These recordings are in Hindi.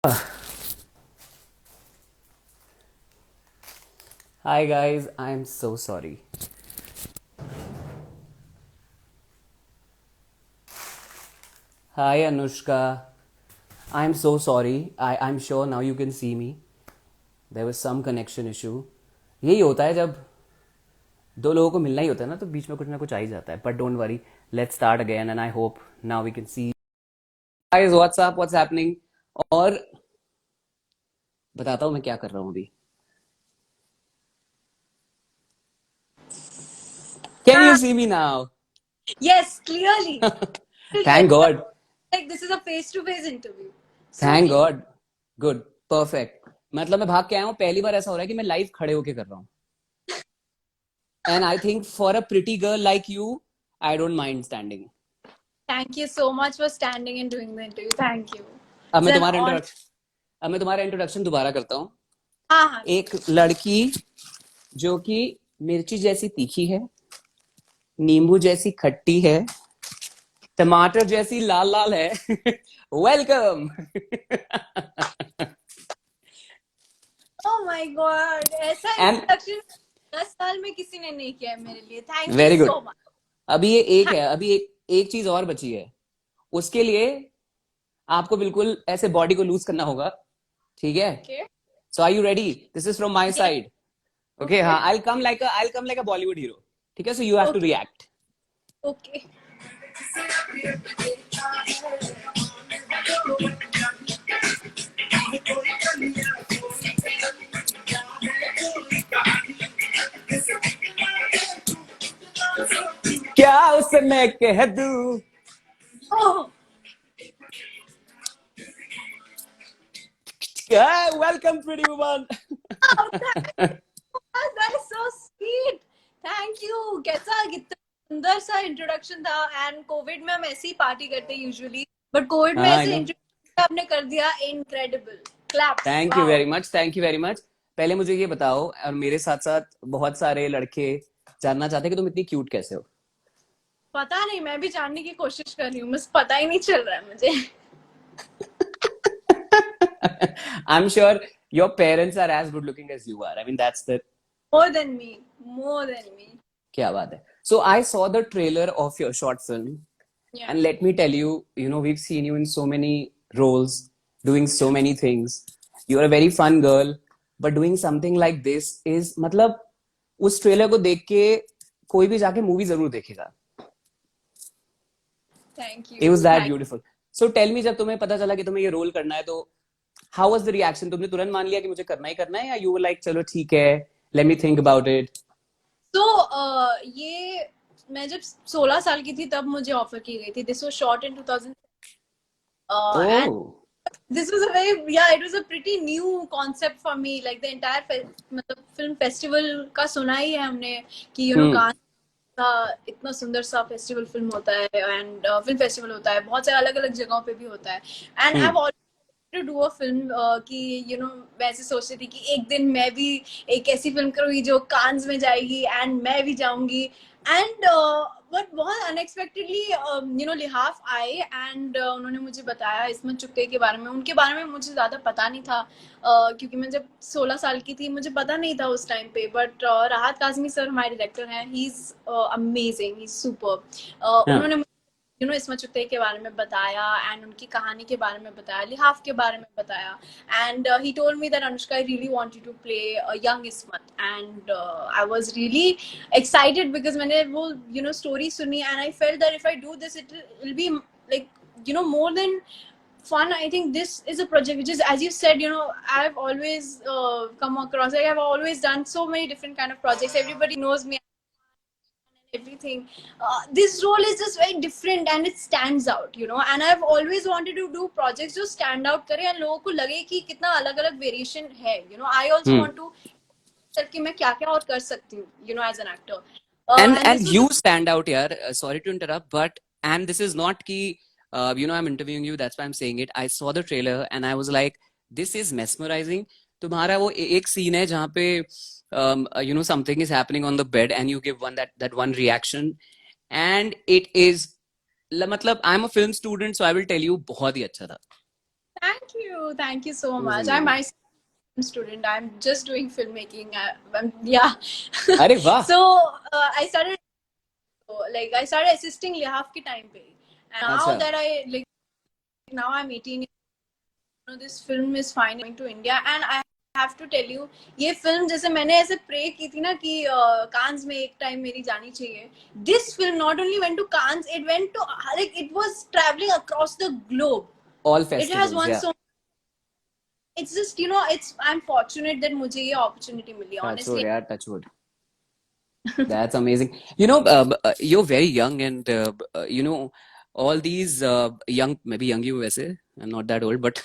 Hi guys, I'm so sorry. Hi Anushka, I'm so sorry. I'm sure now you can see me. There was some connection issue. यही होता है जब दो लोगों को मिलना ही होता है ना, तो बीच में कुछ ना कुछ आ ही जाता है. But don't worry, let's start again and I hope now we can see. Guys, what's up? What's happening? और बताता हूँ मैं क्या कर रहा हूँ अभी. Can you Ah, see me now? yes, clearly. Thank Like God. this is a face-to-face interview. So Thank clear. God. Good. Perfect. मतलब मैं भाग के आया हूँ. पहली बार ऐसा हो रहा है कि मैं लाइव खड़े होके कर रहा हूँ. And I think for a pretty girl like you, I don't mind standing. Thank you so much for standing and doing the interview. Thank you. अब It's मैं an तुम्हारा honor. इंट्रोडक्शन अब मैं तुम्हारा इंट्रोडक्शन दोबारा करता हूँ. हाँ हाँ एक लड़की जो कि मिर्ची जैसी तीखी है, नींबू जैसी खट्टी है, टमाटर जैसी लाल लाल है. वेलकम. Oh my God, ऐसा एंड इंट्रोडक्शन 10 साल में किसी ने नहीं किया है मेरे लिए. Thank you very good. so much. अभी ये एक Thank है. अभी एक चीज और बची है. उसके लिए आपको बिल्कुल ऐसे बॉडी को लूज करना होगा. ठीक है. you. So are you ready? This is from my Yes. Side. Okay. हाँ, Okay. I'll come like a Bollywood hero. ठीक है. So you have to Okay. React. Okay. क्या उसे मैं कह दूं. Oh, welcome pretty woman. wow, that is so sweet. Thank you. कैसा कितना सुंदर सा इंट्रोडक्शन था. एंड कोविड में हम ऐसे ही पार्टी करते हैं यूजुअली, बट कोविड में हाँ, आई ऐसे नो. इंट्रोडक्शन आपने कर दिया. Incredible. Claps. Thank you wow. Very much. Thank you very much. पहले मुझे ये बताओ, और मेरे साथ साथ बहुत सारे लड़के जानना चाहते हैं कि तुम इतनी क्यूट कैसे हो. पता नहीं, मैं भी जानने की कोशिश कर रही हूँ, बस पता ही नहीं चल रहा है मुझे. I am sure your parents are as good looking as you are. I mean that's the. More than me. More than me. क्या बात है. So I saw the trailer of your short film. Yeah. And let me tell you, we've seen you in so many roles, doing so many things. You're a very fun girl, but doing something like this is, मतलब उस ट्रेलर को देख के कोई भी जाके मूवी जरूर देखेगा. Thank It was you. that thank. beautiful. So tell me, जब तुम्हें पता चला कि तुम्हें ये रोल करना है, तो how was the reaction? तुमने तुरंत मान लिया कि मुझे करना है, या you were like चलो ठीक है, let me think about it? तो ये मैं जब 16 साल की थी तब मुझे ऑफर की गई थी. This was shot in 2000. And Oh. this was a very, yeah, it was a pretty new concept for me. Like the entire मतलब फिल्म फेस्टिवल का सुना ही है हमने कि Hmm. कान का इतना सुंदर सा फेस्टिवल फिल्म होता है. एंड फिल्म फेस्टिवल होता है बहुत सारे अलग अलग जगहों पे भी होता है. And I Hmm. Have to do a film कि मैं ऐसे सोचती थी कि एक दिन मैं भी एक ऐसी फिल्म करूंगी जो कांस में जाएगी एंड मैं भी जाऊंगी. एंड बट बहुत अनएक्सपेक्टेडली लिहाफ आए एंड उन्होंने मुझे बताया इसमत चुगते के बारे में. उनके बारे में मुझे ज़्यादा पता नहीं था क्योंकि मैं जब 16 साल की थी मुझे पता नहीं था उस टाइम पे. बट राहत काजमी सर हमारे डायरेक्टर हैं. He is amazing. He is super. Yeah. उन्होंने इसमत चुगते के बारे में बताया एंड उनकी कहानी के बारे में बताया, लिहाफ के बारे में बताया. And he told me that Anushka I really want you to play young Ismat. And I was really excited because मैंने वो स्टोरी सुनी and I felt that if I do this it will be like more than fun. I think this is a project which is, as you said, I've always come across, like I've always done so many different kind of projects. Everybody knows me, everything. This role is just very different and it stands out, and I've always wanted to do projects जो stand out करे and लोगों को लगे कि कितना अलग अलग variation है. I also Hmm. want to कि मैं क्या क्या और कर सकती हूँ, as an actor. and And and this was you stand out here. Sorry to interrupt, but and this is not ki I'm interviewing you, that's why I'm saying it. I saw the trailer and I was like, this is mesmerizing. तुम्हारा वो एक सीन है जहाँ पे something is happening on the bed and you give that one reaction and it is, मतलब I'm a film student so I will tell you, बहुत ही अच्छा था. Thank you so It was much. I'm amazing. myself a student. I'm just doing filmmaking. Yeah. अरे वाह. So I started like I started assisting Lihaaf के time पे. And now अच्छा. that now I'm 18. This film is finally going to India, and I have to tell you, ये film जैसे मैंने ऐसे pray की थी ना कि कांस में एक time मेरी जानी चाहिए. This film not only went to Cannes, it went to like it was traveling across the globe. All It has festivals, won yeah. so. It's just it's I'm fortunate that मुझे ये opportunity milli. Touch wood, Honestly, yeah, touch wood. That's amazing. You're very young, and all these young, maybe young you वैसे. I'm not that old, but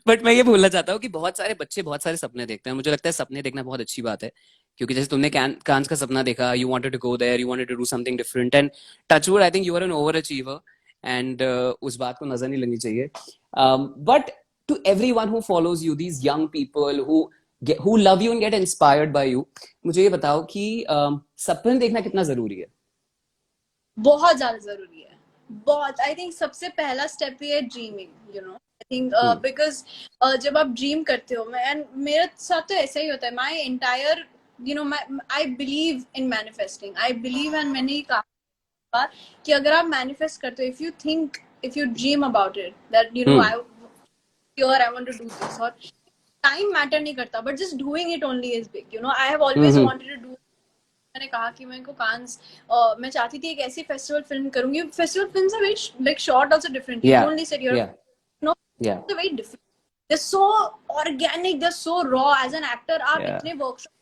but मैं ये बोलना चाहता हूँ कि बहुत सारे बच्चे बहुत सारे सपने देखते हैं. मुझे लगता है सपने देखना बहुत अच्छी बात है, क्योंकि जैसे तुमने कांस का सपना देखा, you wanted to go there, you wanted to do something different, and touch wood I think you are an overachiever, and उस बात को नजर नहीं लगनी चाहिए. But to everyone who follows you, these young people who love you and get inspired by you, मुझे ये बताओ कि सपने देखना कितना जरूरी है. बहुत ज्यादा जरूरी है. बहुत आई थिंक सबसे पहला स्टेप ही है ड्रीमिंग. आई थिंक बिकॉज जब आप ड्रीम करते हो, एंड मेरे साथ तो ऐसा ही होता है. My entire I believe in manifesting. I believe, and मैंने कहा कि अगर आप मैनिफेस्ट करते हो, if you dream about it that I want to do this, और टाइम मैटर नहीं करता, but just doing it only is big. I have always wanted to do. मैंने कहा कि मैं को कांस मैं चाहती थी एक ऐसी फेस्टिवल फिल्म करूंगी. Festival films are very like short also different. You only said your Yeah, no yeah, very different. They so organic, they so raw. As an actor आप yeah. इतने workshop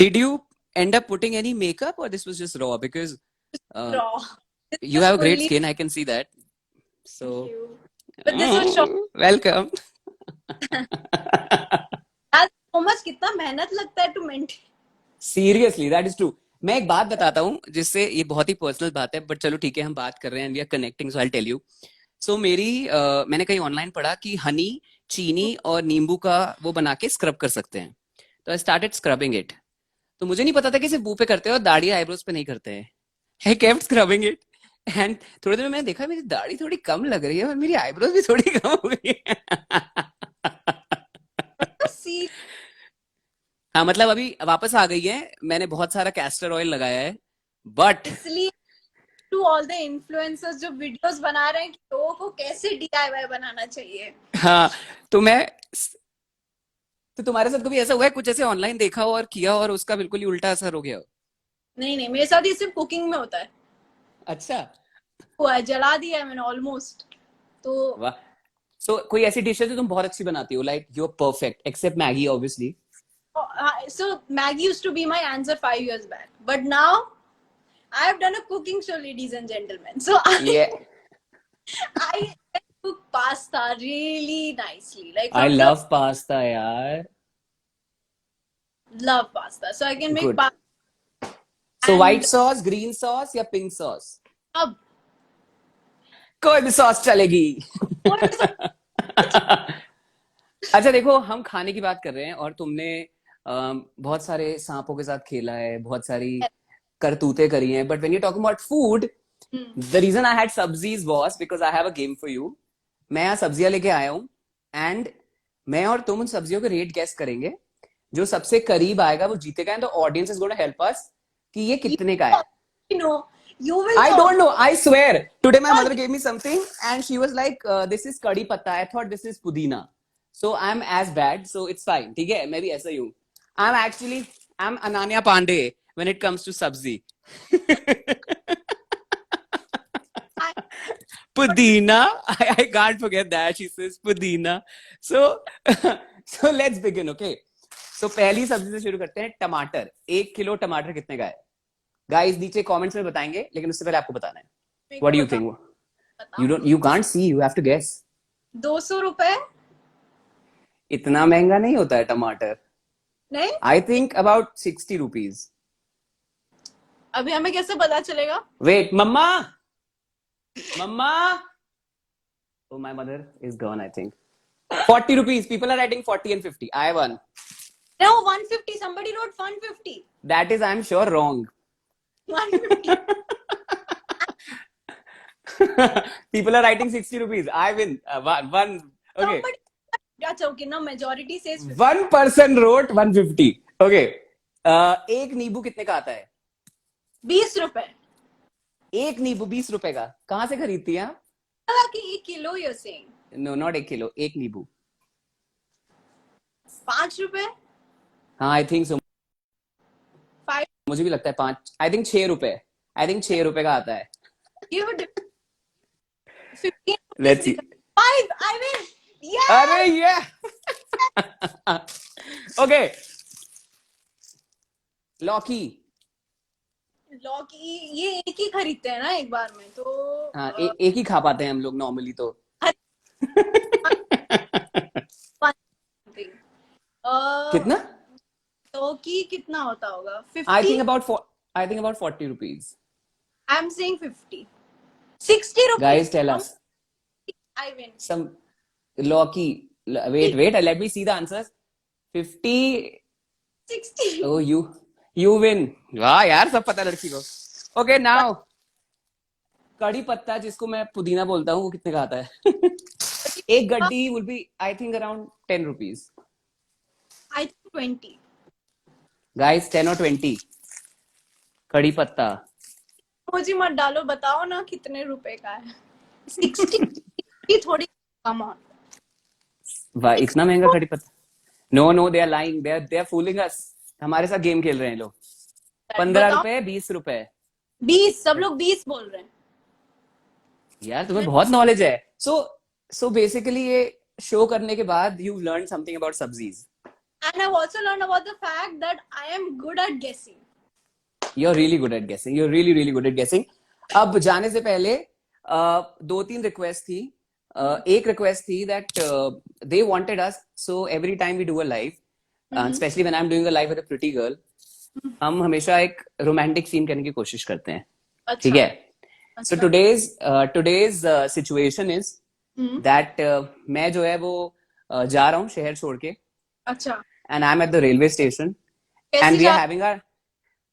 Did you end up putting any makeup, or this was just raw? Because raw. you have Just a great fully. skin, I can see that. So, Thank you. But this was short. welcome. So much कितना मेहनत लगता है to maintain. Seriously, that is true. मैं एक बात बताता हूँ जिससे, ये बहुत ही पर्सनल बात है, बट चलो ठीक है, हम बात कर रहे हैं, we are connecting, so I tell you. So मैंने कहीं ऑनलाइन पढ़ा कि हनी, चीनी और नींबू का वो बना के स्क्रब कर सकते हैं. तो आई स्टार्टेड स्क्रबिंग इट. तो मुझे नहीं पता था कि सिर्फ मुंह पे करते हैं और दाढ़ी आईब्रोज पे नहीं करते हैं. I kept scrubbing it, and थोड़ी देर में मैंने देखा मेरी दाढ़ी थोड़ी कम लग रही है और मेरी आईब्रोज भी थोड़ी कम हो गई है. सी हाँ, मतलब अभी वापस आ गई है. मैंने बहुत सारा कैस्टर ऑयल लगाया है, बट इसलिए टू ऑल द इन्फ्लुएंसर्स जो वीडियोस बना रहे हैं कि लोगों को कैसे डीआईवाई बनाना चाहिए. हाँ, तो मैं तो तुम्हारे साथ कभी ऐसा हुआ है, कुछ ऐसे ऑनलाइन देखा हो और किया और उसका बिल्कुल ही उल्टा असर हो गया हो? नहीं नहीं, मेरे साथ ये सिर्फ कुकिंग में होता है. अच्छा, हुआ है, जला दिया है मैंने ऑलमोस्ट. तो वाह. सो कोई ऐसी डिश है जो तुम बहुत अच्छी बनाती हो, like you are perfect, except Maggi obviously. so Maggie used to be my answer 5 years back, but now I have done a cooking show, ladies and gentlemen. So Yeah, I cook pasta really nicely, like I from the love pasta यार. love pasta. So I can make Good. pasta So white and sauce, green sauce या pink sauce? अब कोई भी सॉस चलेगी. अच्छा देखो, हम खाने की बात कर रहे हैं और तुमने बहुत सारे सांपों के साथ खेला है, बहुत सारी करतूतें करी हैं, but when you talking about food, the reason I had sabzis was because I have a game for you. मैं यहाँ सब्जियां लेके आया हूँ, एंड मैं और तुम उन सब्जियों के रेट गेस करेंगे. जो सबसे करीब आएगा वो जीतेगा, and the audience is gonna help us कि ये कितने का है. you know you will I know. don't know. I swear. Today my mother gave me something and she was like, "This is kadi patta." I thought this is pudina. So I'm as bad. So it's fine. ठीक है, मैं भी ऐसा ही हूँ. I'm Ananya Pandey when it comes to sabzi. I- Pudina. I can't forget that. She says pudina. So so let's begin. Okay. So पहली सब्जी से शुरू करते हैं. टमाटर. 1 किलो टमाटर कितने का है? गाइस नीचे कमेंट्स में बताएंगे, लेकिन उससे पहले आपको बताना है. मेरे व्हाट को डू यू बता- think? You can't see, you have to guess. 200 रुपए इतना महंगा नहीं होता है टमाटर. नहीं. I think about 60 rupees. अभी हमें कैसे पता चलेगा? Wait, mamma. Oh, my mother is gone, I think. 40 rupees. People are writing 40 and 50. I won. No, 150. Somebody wrote 150. That is, I'm sure, wrong. 150. People are writing 60 rupees. I win. One. Okay. Somebody, अच्छा okay, now majority says 50. One person wrote 150. Okay. एक नींबू कितने का आता है? 20 रुपए. एक नींबू 20 रुपए का. कहाँ से खरीदती हैं आप? लगा कि 1 kilo you're saying. No, not 1 kilo. एक नींबू. 5 रुपए. हाँ, आई थिंक सो. 5. मुझे भी लगता है 5. आई थिंक 6 रुपए. आई थिंक 6 रुपए का आता है. Give it 15. Let's see. 5. I win. Yeah. अरे ये. ओके. लौकी. लौकी ये एक ही खरीदते हैं ना एक बार में तो. हाँ, एक ही खा पाते हैं हम लोग नॉर्मली तो. कितना? लौकी कितना होता होगा? 50. I think about 40 rupees. I'm saying 50. 60 rupees. Guys, tell us. I win. Some लौकी. Wait, let me see the answers. 50. 60. Oh, you win. वाह यार, सब पता लड़की को. Okay, now कड़ी पत्ता, जिसको मैं पुदीना बोलता हूँ, वो कितने का आता है? एक गड्डी will be I think around 10 rupees. I think 20. Guys, 10 or 20. कड़ी पत्ता. मुझे मत डालो, बताओ ना कितने रुपए का है. 60 थोड़ी कम on. वाह, इतना महंगा कड़ी पत्ता. No, they are lying. They are fooling us. हमारे साथ गेम खेल रहे हैं लोग. 15 रुपए, 20 रुपए. 20. सब लोग 20 बोल रहे हैं. यार, तुम्हें बहुत नॉलेज है. So basically ये शो करने के बाद you learned something about सब्जीज. And I've also learned about the fact that I am good at guessing. You're really good at guessing. You're really, really good at guessing. अब जाने से पहले 2-3 रिक्वेस्ट थी. एक रिक्वेस्ट थी that they wanted us, so every time we do a live, especially when I'm doing a live with a pretty girl, हम हमेशा एक रोमांटिक सीन करने की कोशिश करते हैं. ठीक है? So today's situation is that मैं जो है वो जा रहा हूँ शहर छोड़ के. अच्छा. And I'm at the railway station. And we are having our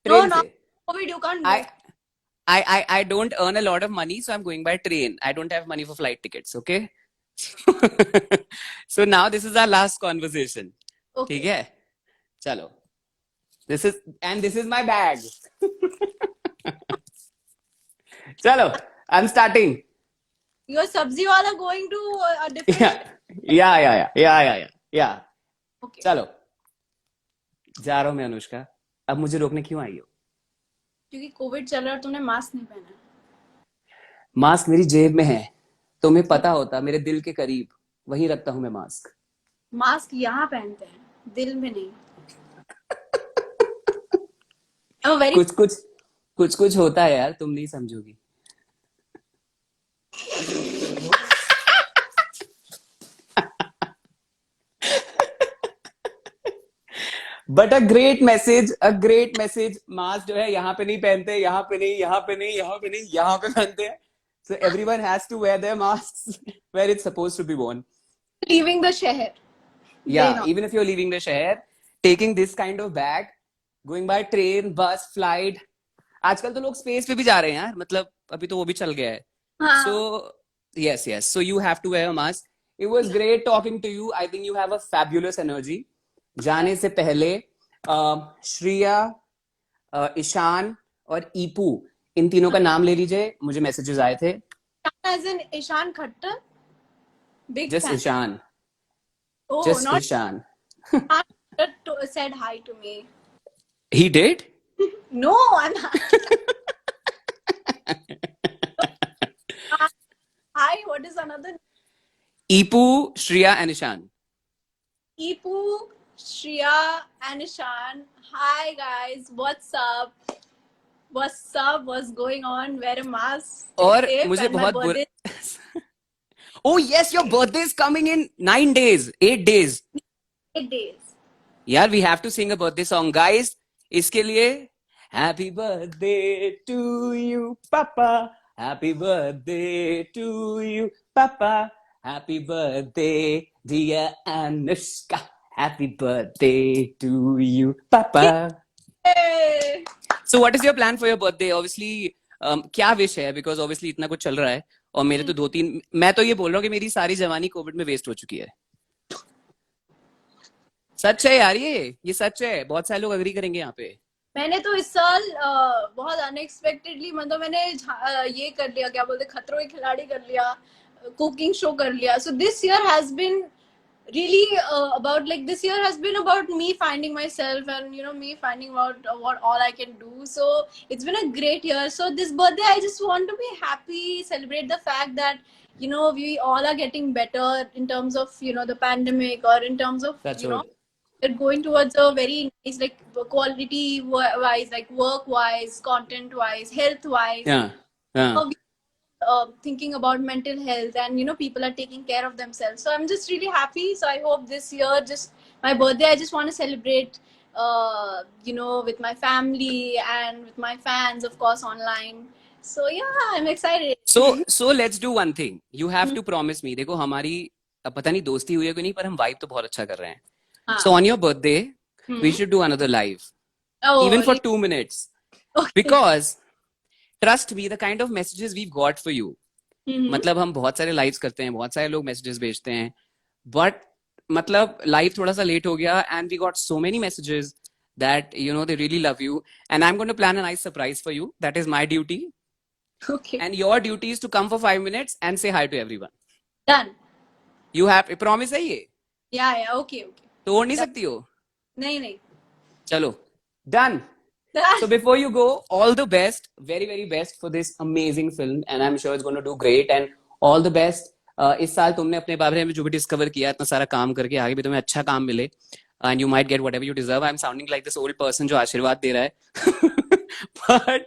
No, train. COVID, you can't go. I don't earn a lot of money, so I'm going by train. I don't have money for flight tickets, okay? So now this is our last conversation. Okay. ठीक है? चलो. This is my bag. चलो, I'm starting. Your sabzi wala going to a different. Yeah. Okay. चलो. जा रहा हूँ मैं अनुष्का. अब मुझे रोकने क्यों आई हो? क्योंकि कोविड चल रहा है और तुमने मास्क नहीं पहना. मास्क मेरी जेब में है. तुम्हें पता होता, मेरे दिल के करीब वहीं रखता हूं मैं मास्क. मास्क यहाँ पहनते हैं, दिल में नहीं. very... कुछ होता है यार, तुम नहीं समझोगी. But a great message. Mask जो है यहाँ पे नहीं पहनते, यहाँ पे नहीं, यहाँ पे पहनते हैं. So everyone has to wear their masks where it's supposed to be worn. Leaving the शहर. Yeah, even if you're leaving the शहर, taking this kind of bag, going by train, bus, flight. आजकल तो लोग स्पेस पे भी जा रहे हैं यार, मतलब अभी तो वो भी चल गया है. हाँ. So yes. So you have to wear a mask. It was great talking to you. I think you have a fabulous energy. जाने से पहले श्रिया, ईशान और ईपू, इन तीनों का नाम ले लीजिए. मुझे मैसेजेस आए थे. As in Ishan Khattar? Big Just fan. Ishan. Oh, Just not Ishan. said hi to me. He did? No, I'm hi, what is another? Ipu, Shriya and Ishan. Ipu, Shriya and Ishan. Hi guys, what's up? What's going on? Wear a mask. और मुझे बहुत बुरा. Oh yes, your birthday is coming in 8 days. 8 days. यार, we have to sing a birthday song, guys. इसके लिए Happy birthday to you, Papa. Happy birthday to you, Papa. Happy birthday, dear Anushka. Happy birthday to you, Papa. Hey. So what is your plan for your birthday? Obviously, क्या विश है, बिकॉज ऑब्वियसली इतना कुछ चल रहा है और मेरे तो 2-3, मैं तो ये बोल रहा हूँ कि मेरी सारी जवानी कोविड में वेस्ट हो चुकी है। सच है यार, ये सच है, बहुत सारे लोग अग्री करेंगे यहाँ पे। मैंने तो इस साल बहुत अनएक्सपेक्टेडली, मतलब मैंने ये कर लिया, क्या बोलते, खतरों के खिलाड़ी कर लिया, कुकिंग शो कर लिया. So this year has been really about, like, this year has been about me finding myself, and me finding out what all I can do. So it's been a great year. So this birthday I just want to be happy, celebrate the fact that we all are getting better in terms of the pandemic, or in terms of That's right. we're going towards a very nice, like, quality wise, like work wise, content wise, health wise. Yeah. Thinking about mental health, and people are taking care of themselves. So I'm just really happy. So I hope this year, just my birthday, I just want to celebrate with my family and with my fans, of course, online. So yeah, I'm excited. So let's do one thing. You have to promise me. देखो हमारी अब पता नहीं दोस्ती हुई है कि नहीं, पर हम वाइब तो बहुत अच्छा कर रहे हैं. So on your birthday, we should do another live, even for 2 minutes, because trust me, the kind of messages we've got for you. मतलब हम बहुत सारे लाइव्स करते हैं, बहुत सारे लोग मैसेजेस भेजते हैं, बट मतलब लाइव थोड़ा सा लेट हो गया, and we got so many messages that they really love you, and I'm going to plan a nice surprise for you. That is my duty. Okay. And your duty is to come for 5 minutes and say hi to everyone. Done. You have a promise है ये? Yeah, okay. तोड़ नहीं सकती हो? नहीं. चलो, done. So before you go, all the best, very very best for this amazing film, and I'm sure it's going to do great, and all the best. इस साल तुमने अपने बारे में जो भी डिस्कवर किया, इतना सारा काम करके, आगे भी तुम्हें अच्छा काम मिले, and you might get whatever you deserve. I'm sounding like this old person जो आशीर्वाद दे रहा है. But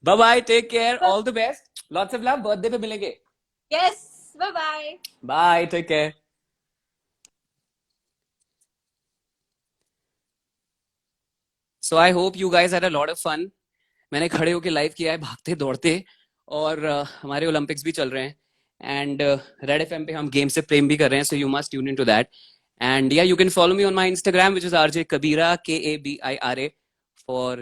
bye bye, take care, all the best, lots of love. Birthday पे मिलेंगे. Yes, bye. Bye, take care. So I hope you guys had a lot of fun. मैंने खड़े होके लाइव किया है, भागते दौड़ते, और हमारे ओलंपिक्स भी चल रहे हैं, एंड रेड एफएम पे हम गेम से प्रेम भी कर रहे हैं, so you must tune into that. And yeah, you can follow me on my Instagram, which is RJ Kabira, KABIRA, for